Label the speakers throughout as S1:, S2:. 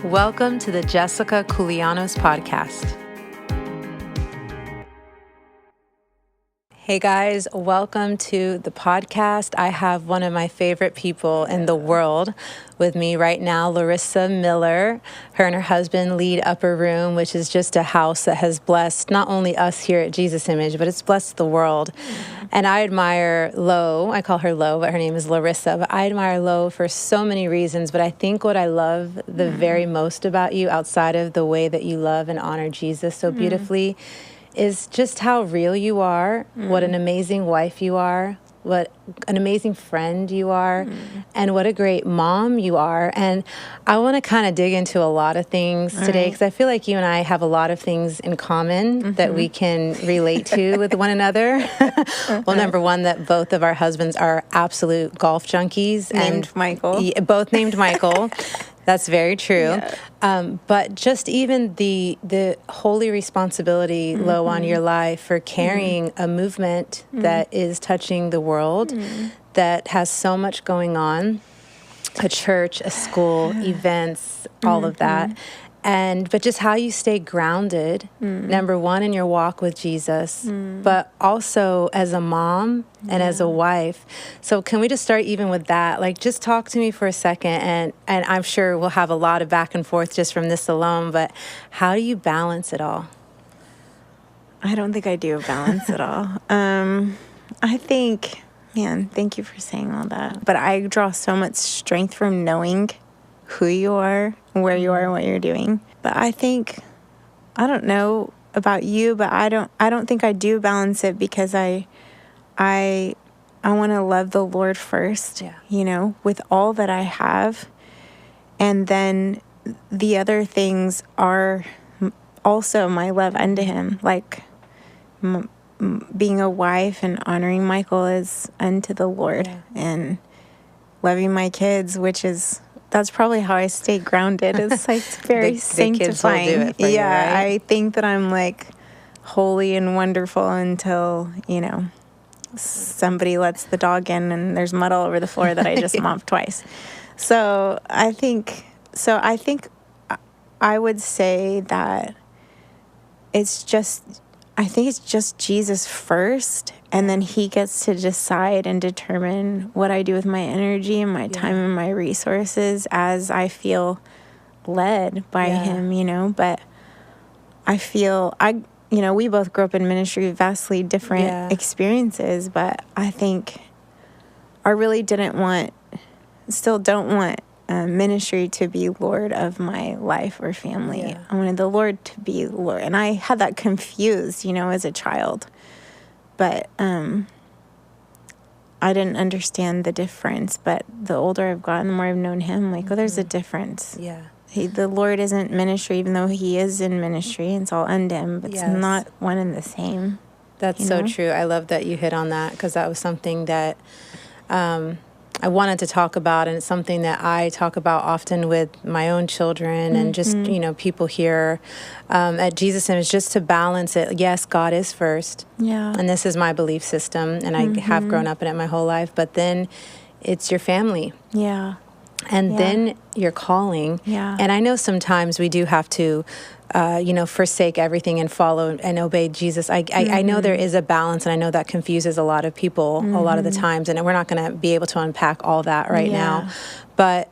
S1: Welcome to the Jessica Koulianos Podcast. Hey guys, welcome to the podcast. I have one of my favorite people in the world with me right now, Lorisa Miller. Her and her husband lead Upperroom, which is just a house that has blessed not only us here at Jesus Image, but it's blessed the world. And I admire Lo. I call her Lo, but her name is Lorisa. But I admire Lo for so many reasons. But I think what I love the very most about you, outside of the way that you love and honor Jesus so beautifully, is just how real you are, what an amazing wife you are, what an amazing friend you are, and what a great mom you are. And I want to kind of dig into a lot of things today because I feel like you and I have a lot of things in common that we can relate to with one another. Well, number one, that both of our husbands are absolute golf junkies.
S2: Named Michael.
S1: Both named Michael. That's very true. Yeah. But just even the holy responsibility, Lo, on your life for carrying a movement that is touching the world, that has so much going on, a church, a school, events, all of that. But just how you stay grounded, number one, in your walk with Jesus, but also as a mom and as a wife. So can we just start even with that? Like, just talk to me for a second, and I'm sure we'll have a lot of back and forth just from this alone, but how do you balance it all?
S2: I don't think I do balance it all. I think, man, thank you for saying all that. But I draw so much strength from knowing who you are, where you are, and what you're doing. But I think, I don't know about you, but I don't think I do balance it because I want to love the Lord first, you know, with all that I have. And then the other things are also my love unto him. Like being a wife and honoring Michael is unto the Lord, and loving my kids, that's probably how I stay grounded. It's like very sanctifying.
S1: The kids will do it for you, right?
S2: I think that I'm like holy and wonderful until, you know, somebody lets the dog in and there's mud all over the floor that I just mopped twice. So I think I would say that I think it's just Jesus first, and then he gets to decide and determine what I do with my energy and my time and my resources as I feel led by him, you know. But I feel, we both grew up in ministry, vastly different experiences, but I think I really still don't want ministry to be Lord of my life or family. I wanted the Lord to be Lord. And I had that confused, you know, as a child. But I didn't understand the difference. But the older I've gotten, the more I've known him, like, there's a difference.
S1: Yeah.
S2: The Lord isn't ministry, even though he is in ministry. It's all unto him, but it's not one and the same.
S1: That's so true. I love that you hit on that, because that was something that I wanted to talk about, and it's something that I talk about often with my own children and just, you know, people here at Jesus Image, just to balance it. Yes, God is first. Yeah. And this is my belief system, and I have grown up in it my whole life, but then it's your family. Yeah. And then your calling. Yeah. And I know sometimes we do have to, forsake everything and follow and obey Jesus. I know there is a balance, and I know that confuses a lot of people a lot of the times, and we're not going to be able to unpack all that right now. But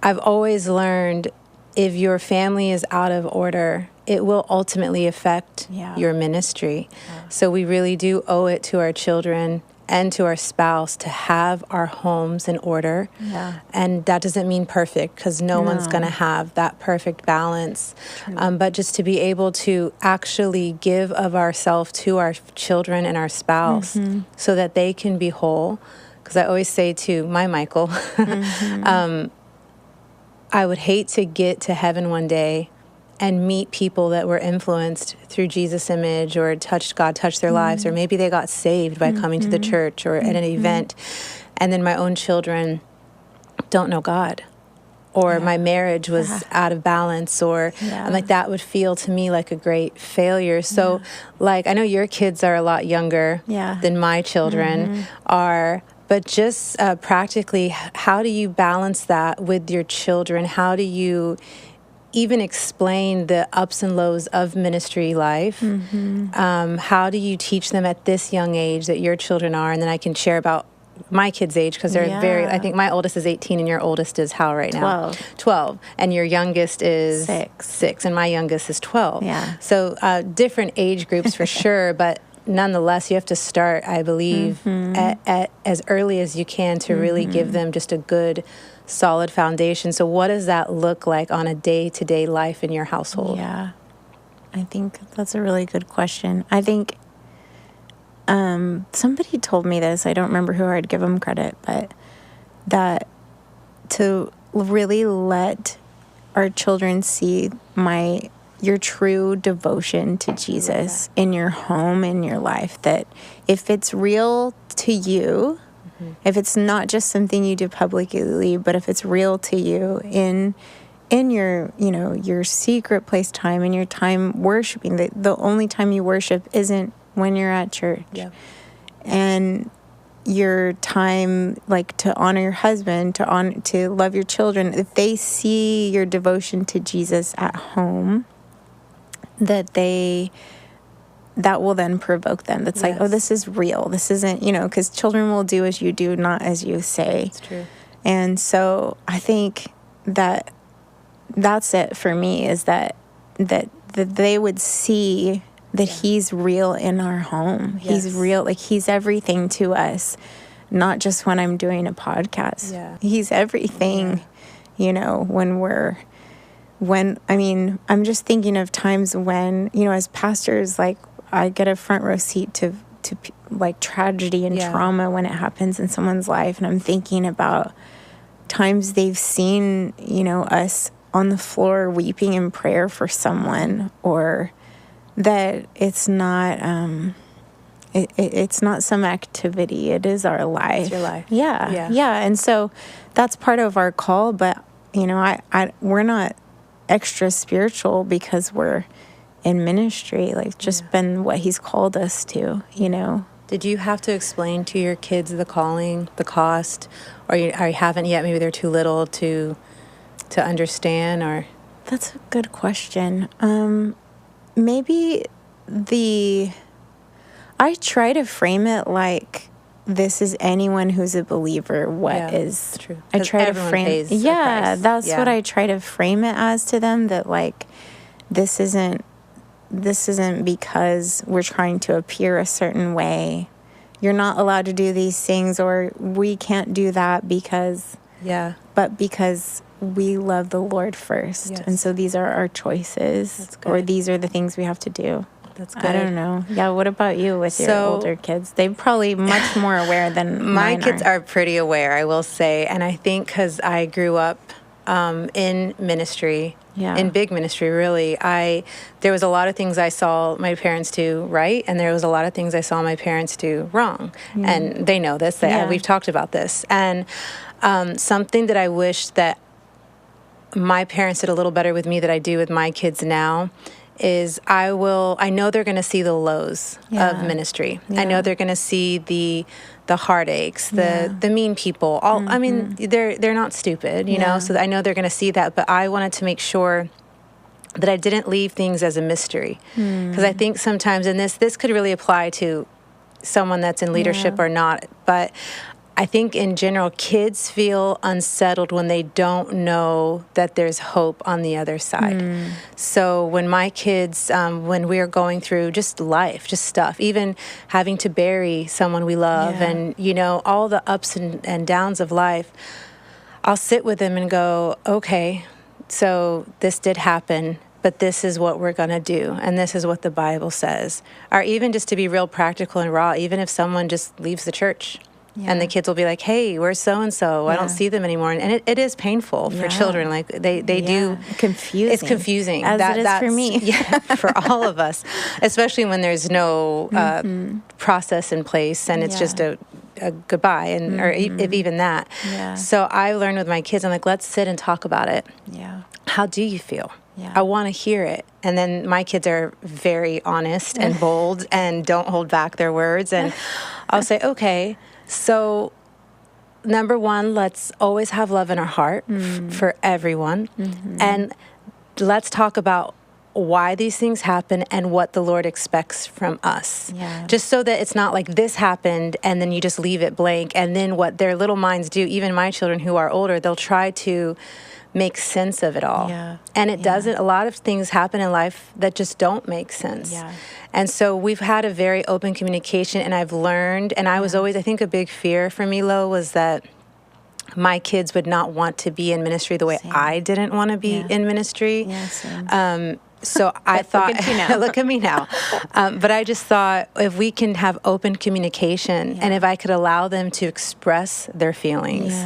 S1: I've always learned, if your family is out of order, it will ultimately affect your ministry. Yeah. So we really do owe it to our children and to our spouse to have our homes in order. Yeah. And that doesn't mean perfect, because no one's going to have that perfect balance. But just to be able to actually give of ourselves to our children and our spouse so that they can be whole. Because I always say to my Michael, I would hate to get to heaven one day and meet people that were influenced through Jesus Image, or God touched their lives, or maybe they got saved by coming to the church or at an event, and then my own children don't know God, or my marriage was out of balance, or I'm like, that would feel to me like a great failure. So like, I know your kids are a lot younger than my children are, but just practically, how do you balance that with your children? How do you even explain the ups and lows of ministry life? How do you teach them at this young age that your children are? And then I can share about my kids' age, because they're I think my oldest is 18 and your oldest is how right now? 12. And your youngest is 6 and my youngest is 12.
S2: Yeah.
S1: So different age groups for sure, but nonetheless, you have to start, I believe, at as early as you can to really give them just a good, solid foundation. So what does that look like on a day-to-day life in your household?
S2: Yeah, I think that's a really good question. I think somebody told me this. I don't remember who. I'd give them credit, but that to really let our children see your true devotion to Jesus in your home, in your life, that if it's real to you, if it's not just something you do publicly, but if it's real to you in your, your secret place time, in your time worshiping, the only time you worship isn't when you're at church.
S1: Yeah.
S2: And your time, like, to honor your husband, to love your children, if they see your devotion to Jesus at home, that will then provoke them. That's like, oh, this is real. This isn't, because children will do as you do, not as you say.
S1: It's true.
S2: And so I think that that's it for me, is that they would see that he's real in our home.
S1: Yes.
S2: He's real. Like, he's everything to us, not just when I'm doing a podcast.
S1: Yeah.
S2: He's everything, I'm just thinking of times when, as pastors, like, I get a front row seat to like tragedy and trauma when it happens in someone's life. And I'm thinking about times they've seen, us on the floor weeping in prayer for someone, or that it's not, it's not some activity. It is our life.
S1: It's your life.
S2: Yeah. And so that's part of our call, but we're not extra spiritual because we're in ministry, like, just been what he's called us to,
S1: Did you have to explain to your kids the calling, the cost, or you haven't yet? Maybe they're too little to understand, or?
S2: That's a good question. Maybe I try to frame it like, this is anyone who's a believer.
S1: It's true.
S2: I try to frame. That's what I try to frame it as to them. That, like, this isn't because we're trying to appear a certain way. You're not allowed to do these things, or we can't do that because.
S1: Yeah.
S2: But because we love the Lord first, and so these are our choices, or these are the things we have to do.
S1: That's good.
S2: I don't know. Yeah, what about you with your older kids? They're probably much more aware than
S1: my
S2: mine
S1: kids are pretty aware, I will say. And I think because I grew up in ministry, in big ministry, really, there was a lot of things I saw my parents do right, and there was a lot of things I saw my parents do wrong. And they know this. We've talked about this. And something that I wish that my parents did a little better with me that I do with my kids now is I know they're going to see the lows of ministry. I know they're going to see the heartaches, the mean people. I mean, they're not stupid, you know, so I know they're going to see that, but I wanted to make sure that I didn't leave things as a mystery. Because I think sometimes, and this could really apply to someone that's in leadership or not, but I think in general, kids feel unsettled when they don't know that there's hope on the other side. So when my kids, when we're going through just life, just stuff, even having to bury someone we love and, you know, all the ups and downs of life, I'll sit with them and go, okay, so this did happen, but this is what we're going to do, and this is what the Bible says. Or even just to be real practical and raw, even if someone just leaves the church. And the kids will be like, hey, where's so-and-so? I don't see them anymore. And it is painful for children. Like, they do.
S2: Confusing.
S1: It's confusing.
S2: As it is for me.
S1: For all of us. Especially when there's no process in place and it's just a goodbye, and or if even that. So I learned with my kids, I'm like, let's sit and talk about it. How do you feel? I want to hear it. And then my kids are very honest and bold and don't hold back their words. And I'll say, okay, so number one, let's always have love in our heart for everyone. And let's talk about why these things happen and what the Lord expects from us.
S2: Yeah.
S1: Just so that it's not like this happened and then you just leave it blank. And then what their little minds do, even my children who are older, they'll try to make sense of it all.
S2: Yeah.
S1: And it doesn't. A lot of things happen in life that just don't make sense.
S2: Yeah.
S1: And so we've had a very open communication, and I've learned, and I was always, I think a big fear for me, Lo, was that my kids would not want to be in ministry the way I didn't want to be in ministry.
S2: Yeah, same.
S1: So I thought,
S2: look at you now.
S1: look at me now. But I just thought if we can have open communication and if I could allow them to express their feelings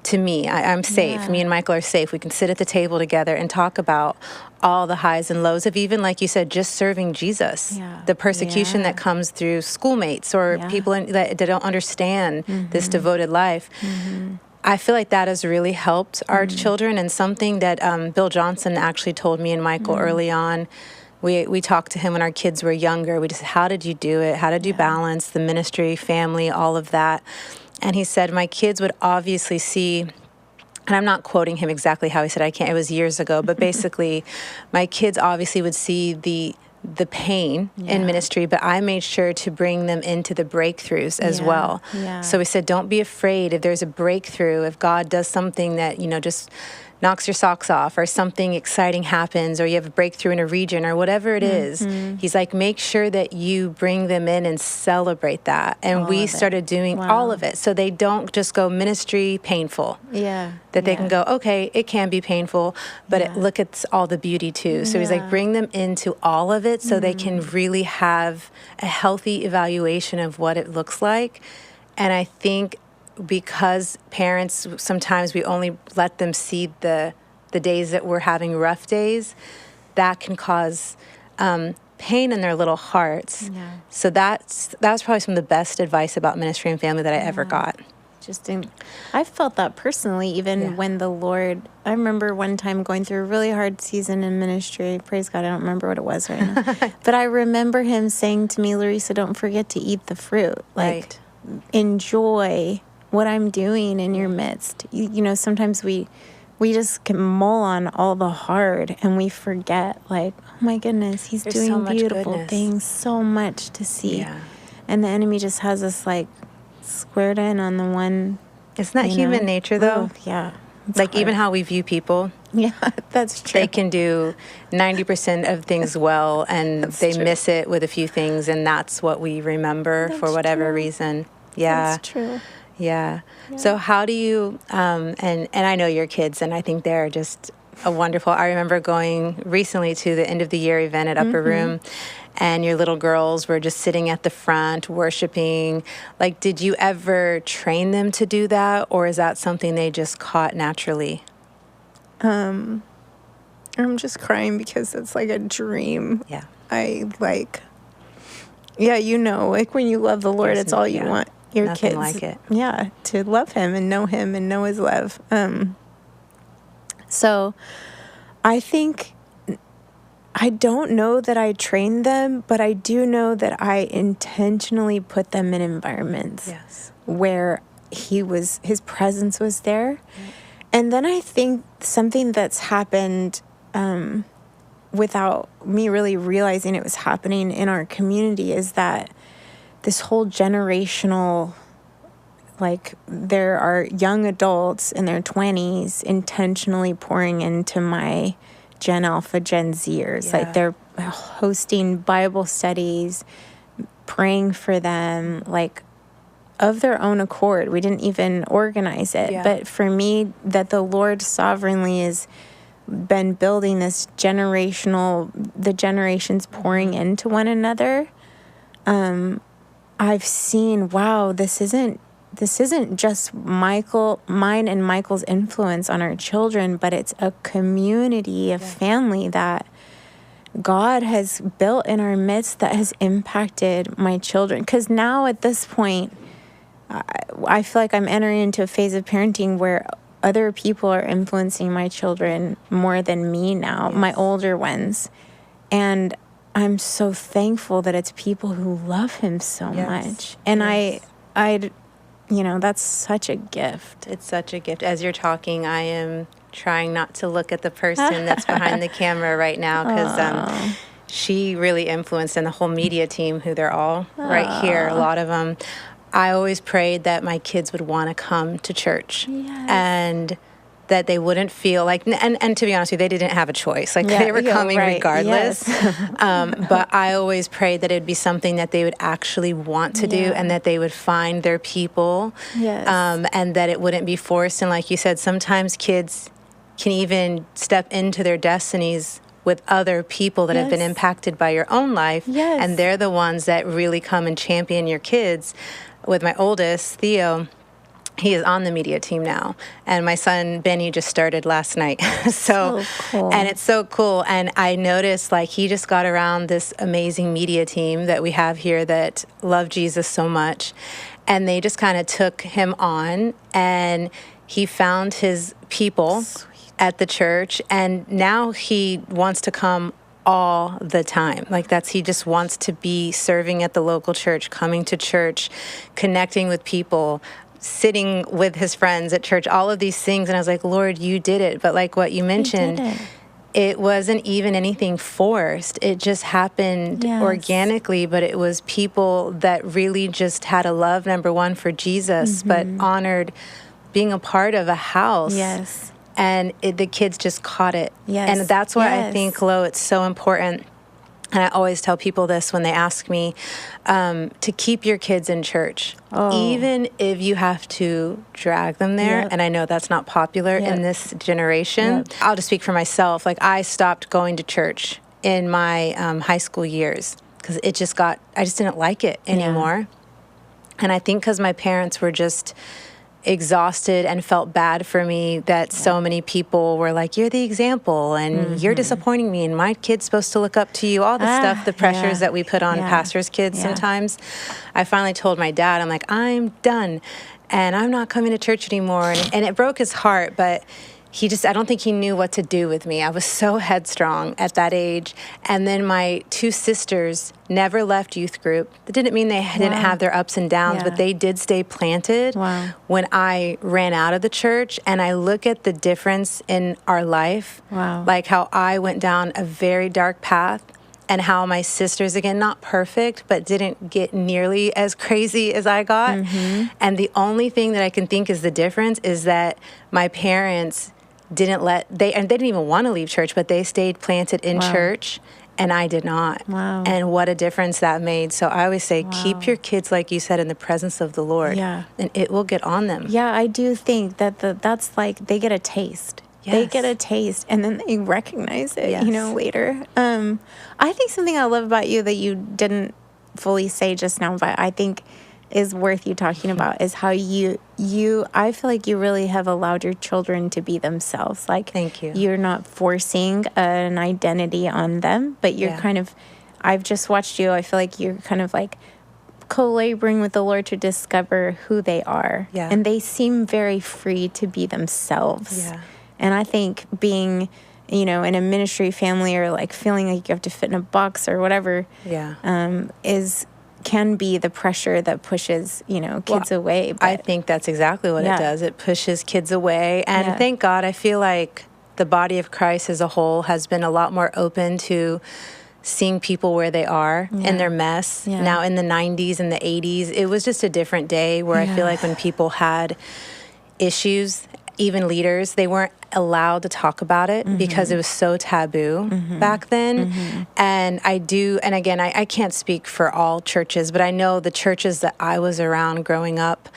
S1: to me, I'm safe. Me and Michael are safe. We can sit at the table together and talk about all the highs and lows of, even, like you said, just serving Jesus. The persecution that comes through schoolmates or people that don't understand this devoted life. I feel like that has really helped our children, and something that Bill Johnson actually told me and Michael early on. We talked to him when our kids were younger. We just, how did you do it? How did you balance the ministry, family, all of that? And he said, my kids would obviously see, and I'm not quoting him exactly how he said, it was years ago, but basically my kids obviously would see the pain in ministry, but I made sure to bring them into the breakthroughs as well. So we said, don't be afraid if there's a breakthrough, if God does something that, just knocks your socks off, or something exciting happens, or you have a breakthrough in a region, or whatever it is. He's like, make sure that you bring them in and celebrate that. And we started doing all of it. So they don't just go ministry painful. That they can go, okay, it can be painful, but look at all the beauty too. So he's like, bring them into all of it so they can really have a healthy evaluation of what it looks like. And I think because parents, sometimes we only let them see the days that we're having rough days, that can cause pain in their little hearts. So that was probably some of the best advice about ministry and family that I ever got.
S2: I felt that personally, even when the Lord, I remember one time going through a really hard season in ministry. Praise God, I don't remember what it was right now. But I remember him saying to me, Lorisa, don't forget to eat the fruit. Like, enjoy what I'm doing in your midst. Sometimes we just can mull on all the hard, and we forget, like, oh my goodness, he's doing so beautiful things, so much to see. And the enemy just has us, like, squared in on the one.
S1: Isn't that human nature, though? Like, even how we view people.
S2: That's true.
S1: They can do 90% of things well, and they miss it with a few things, and that's what we remember for whatever reason.
S2: That's true.
S1: So how do you, and I know your kids, and I think they're just a wonderful, I remember going recently to the end of the year event at Upperroom, and your little girls were just sitting at the front worshiping. Like, did you ever train them to do that, or is that something they just caught naturally?
S2: I'm just crying because it's like a dream. I like, like when you love the Lord, it's all you want. Your
S1: Nothing
S2: kids,
S1: like it.
S2: To love him and know his love. So I think, I don't know that I trained them, but I do know that I intentionally put them in environments where his presence was there. And then I think something that's happened without me really realizing it was happening in our community is that this whole generational, like, there are young adults in their 20s intentionally pouring into my Gen Alpha, Gen Zers. Like, they're hosting Bible studies, praying for them, like, of their own accord. We didn't even organize it. But for me, that the Lord sovereignly has been building this the generations pouring into one another. I've seen, wow, this isn't just mine and Michael's influence on our children, but it's a community, a family that God has built in our midst that has impacted my children. Because now at this point, I feel like I'm entering into a phase of parenting where other people are influencing my children more than me now, my older ones. And I'm so thankful that it's people who love him so much. And I that's such a gift.
S1: It's such a gift. As you're talking, I am trying not to look at the person that's behind the camera right now because she really influenced, and the whole media team, who they're all right here, a lot of them. I always prayed that my kids would want to come to church and that they wouldn't feel like, and to be honest with you, they didn't have a choice. Like they were coming regardless. But I always prayed that it'd be something that they would actually want to do and that they would find their people and that it wouldn't be forced. And like you said, sometimes kids can even step into their destinies with other people that have been impacted by your own life. And they're the ones that really come and champion your kids. With my oldest, Theo, he is on the media team now. And my son, Benny, just started last night. So cool. And it's so cool. And I noticed, like, he just got around this amazing media team that we have here that love Jesus so much. And they just kind of took him on, and he found his people at the church. And now he wants to come all the time. Like he just wants to be serving at the local church, coming to church, connecting with people, sitting with his friends at church, all of these things. And I was like, Lord, you did it. But like what you mentioned, it wasn't even anything forced. It just happened organically, but it was people that really just had a love, number one, for Jesus, but honored being a part of a house. And the kids just caught it. And that's why I think, Lo, it's so important. And I always tell people this when they ask me, to keep your kids in church, even if you have to drag them there. And I know that's not popular in this generation. I'll just speak for myself. Like, I stopped going to church in my high school years because I just didn't like it anymore. And I think because my parents were just exhausted and felt bad for me that so many people were like, you're the example and you're disappointing me and my kid's supposed to look up to you, all the stuff, the pressures that we put on pastors' kids sometimes. I finally told my dad, I'm like, I'm done and I'm not coming to church anymore. And it broke his heart, but I don't think he knew what to do with me. I was so headstrong at that age. And then my two sisters never left youth group. That didn't mean they didn't have their ups and downs, but they did stay planted when I ran out of the church. And I look at the difference in our life, like how I went down a very dark path and how my sisters, again, not perfect, but didn't get nearly as crazy as I got. And the only thing that I can think is the difference is that my parents they didn't even want to leave church, but they stayed planted in church, and I did not. And what a difference that made. So I always say, keep your kids, like you said, in the presence of the Lord, and it will get on them.
S2: I do think that that's like they get a taste. They get a taste, and then they recognize it, later. I think something I love about you that you didn't fully say just now, but I think is worth you talking about is how I feel like you really have allowed your children to be themselves. Like,
S1: thank you.
S2: You're not forcing an identity on them, but you're kind of, I've just watched you. I feel like you're kind of like co-laboring with the Lord to discover who they are. And they seem very free to be themselves. And I think being, in a ministry family or like feeling like you have to fit in a box or whatever, can be the pressure that pushes, kids away.
S1: But I think that's exactly what it does. It pushes kids away. And thank God, I feel like the body of Christ as a whole has been a lot more open to seeing people where they are in their mess. Now, in the 90s and the 80s, it was just a different day where I feel like when people had issues, even leaders, they weren't allowed to talk about it because it was so taboo back then. And again, I can't speak for all churches, but I know the churches that I was around growing up,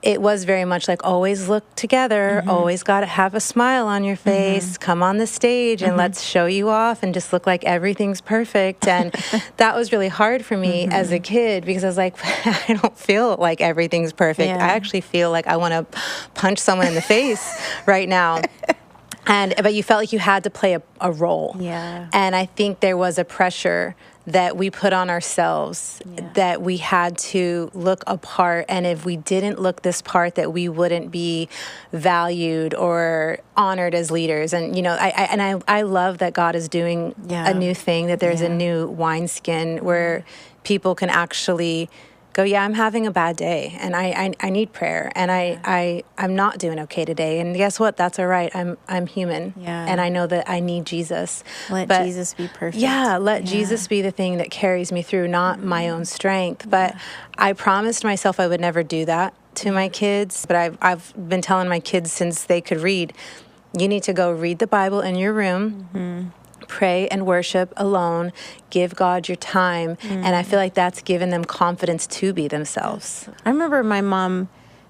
S1: it was very much like always look together, always got to have a smile on your face, come on the stage and let's show you off and just look like everything's perfect. And that was really hard for me as a kid because I was like, I don't feel like everything's perfect. I actually feel like I want to punch someone in the face right now. But you felt like you had to play a role. And I think there was a pressure that we put on ourselves that we had to look apart, and if we didn't look this part, that we wouldn't be valued or honored as leaders. And I love that God is doing a new thing, that there's a new wineskin where people can actually go, yeah, I'm having a bad day and I need prayer and I'm not doing okay today. And guess what? That's all right. I'm human.
S2: Yeah.
S1: And I know that I need Jesus.
S2: Let Jesus be perfect.
S1: Yeah, let Jesus be the thing that carries me through, not my own strength. But I promised myself I would never do that to my kids. But I've been telling my kids since they could read, you need to go read the Bible in your room, pray and worship alone, give God your time. And I feel like that's given them confidence to be themselves.
S2: I remember my mom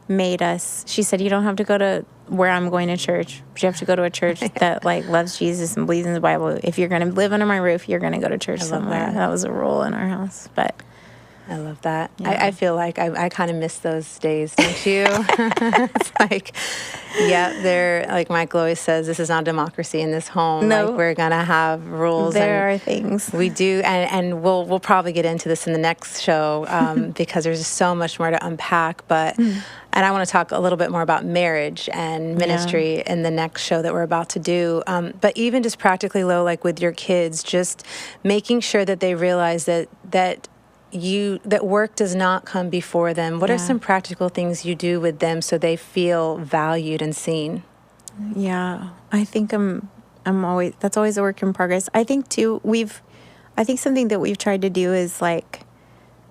S2: made us, she said, you don't have to go to where I'm going to church, but you have to go to a church that like loves Jesus and believes in the Bible. If you're going to live under my roof, you're going to go to church somewhere. That was a rule in our house. But
S1: I love that. Yeah. I feel like I kind of miss those days, don't you? It's like, they're like Michael always says, this is not democracy in this home.
S2: No.
S1: Like we're gonna have rules.
S2: There are things
S1: we do, and we'll probably get into this in the next show because there's just so much more to unpack. But and I want to talk a little bit more about marriage and ministry in the next show that we're about to do. But even just practically, like with your kids, just making sure that they realize that work does not come before them. What are some practical things you do with them so they feel valued and seen?
S2: Yeah, I think that's always a work in progress. I think too, I think something that we've tried to do is like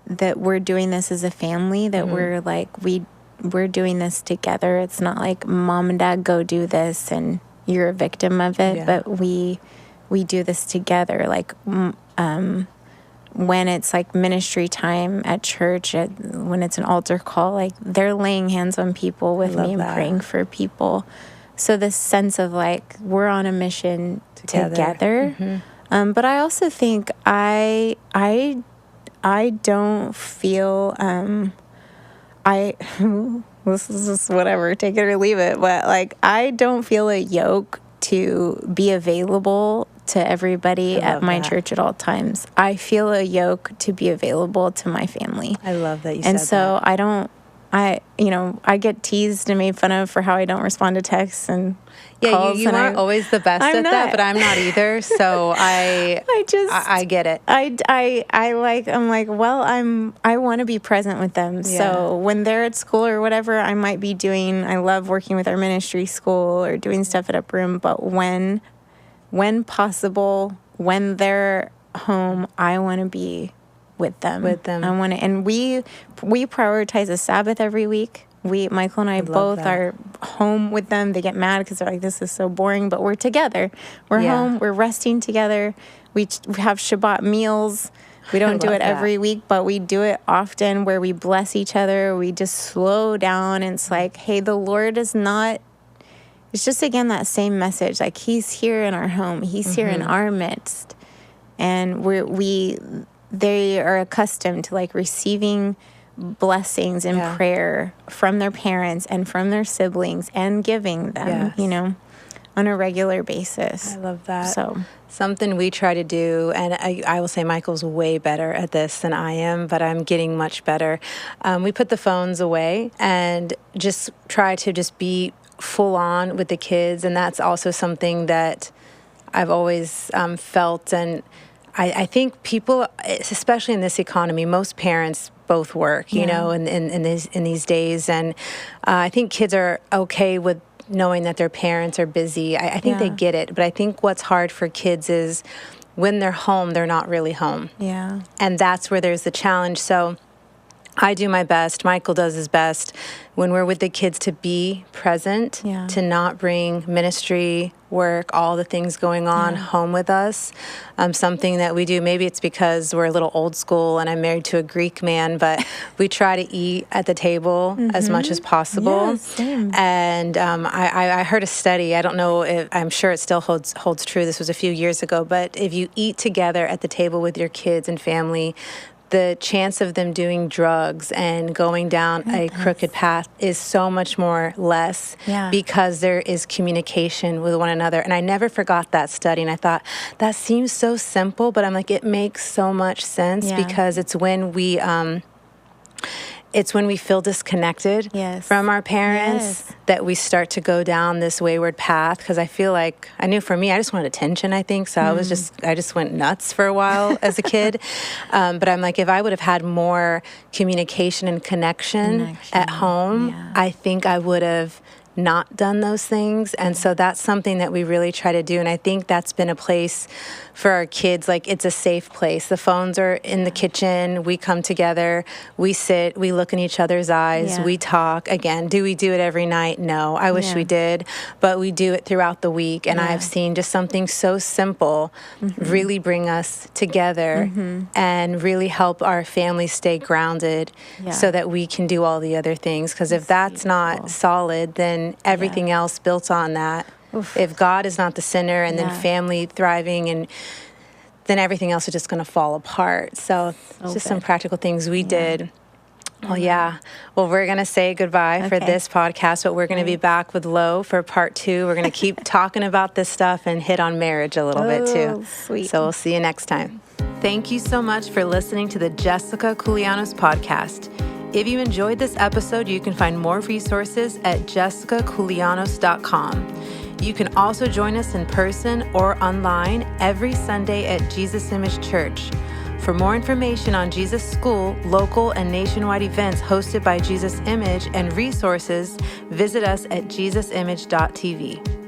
S2: that we're doing this as a family, that we're like, we're doing this together. It's not like mom and dad go do this and you're a victim of it, but we do this together. Like, when it's like ministry time at church, when it's an altar call, like they're laying hands on people with me and praying for people. So this sense of like we're on a mission together. But I also think I don't feel this is just whatever, take it or leave it. But like I don't feel a yoke to be available to everybody at my church at all times. I feel a yoke to be available to my family.
S1: I love that you said that.
S2: And so I get teased and made fun of for how I don't respond to texts and calls.
S1: You aren't always the best at that, but I'm not either. So I get it.
S2: I'm like, well, I want to be present with them. Yeah. So when they're at school or whatever, I might be I love working with our ministry school or doing stuff at Upperroom, but when possible, when they're home, I want to be with them. I want to, and we prioritize a Sabbath every week. Michael and I both are home with them. They get mad because they're like, this is so boring, but we're together. We're home. We're resting together. We have Shabbat meals. We don't do it every week, but we do it often where we bless each other. We just slow down. And it's like, hey, the Lord is not. It's just, again, that same message. Like, he's here in our home. He's here in our midst. And they are accustomed to, like, receiving blessings and prayer from their parents and from their siblings and giving them, on a regular basis.
S1: I love that.
S2: So
S1: something we try to do, and I will say Michael's way better at this than I am, but I'm getting much better. We put the phones away and just try to just be full on with the kids, and that's also something that I've always felt. And I think people, especially in this economy, most parents both work, in these days, and I think kids are okay with knowing that their parents are busy. I think they get it, but I think what's hard for kids is when they're home, they're not really home. Yeah, and that's where there's the challenge. So I do my best. Michael does his best when we're with the kids to be present, to not bring ministry, work, all the things going on home with us. Something that we do, maybe it's because we're a little old school and I'm married to a Greek man, but we try to eat at the table as much as possible. Same. And I heard a study, I don't know if, I'm sure it still holds true, this was a few years ago, but if you eat together at the table with your kids and family, the chance of them doing drugs and going down a crooked path is so much more less because there is communication with one another. And I never forgot that study. And I thought, that seems so simple, but I'm like, it makes so much sense because it's when we it's when we feel disconnected from our parents that we start to go down this wayward path. Because I feel like, I knew for me, I just wanted attention, I think. So I just went nuts for a while as a kid. But I'm like, if I would have had more communication and connection at home, I think I would have not done those things. And so that's something that we really try to do. And I think that's been a place for our kids. Like, it's a safe place. The phones are in the kitchen. We come together. We sit. We look in each other's eyes. We talk. Again, do we do it every night? No. I wish we did. But we do it throughout the week. And I've seen just something so simple really bring us together and really help our family stay grounded so that we can do all the other things. Because if that's not solid, then everything else built on that. If God is not the center, and then family thriving, and then everything else is just going to fall apart. So just some practical things we did. Well, well, we're going to say goodbye for this podcast, but we're going to be back with Lo for part 2. We're going to keep talking about this stuff and hit on marriage a little bit too.
S2: Sweet.
S1: So we'll see you next time. Thank you so much for listening to the Jessica Koulianos Podcast. If you enjoyed this episode, you can find more resources at jessicakoulianos.com. You can also join us in person or online every Sunday at Jesus Image Church. For more information on Jesus School, local and nationwide events hosted by Jesus Image, and resources, visit us at jesusimage.tv.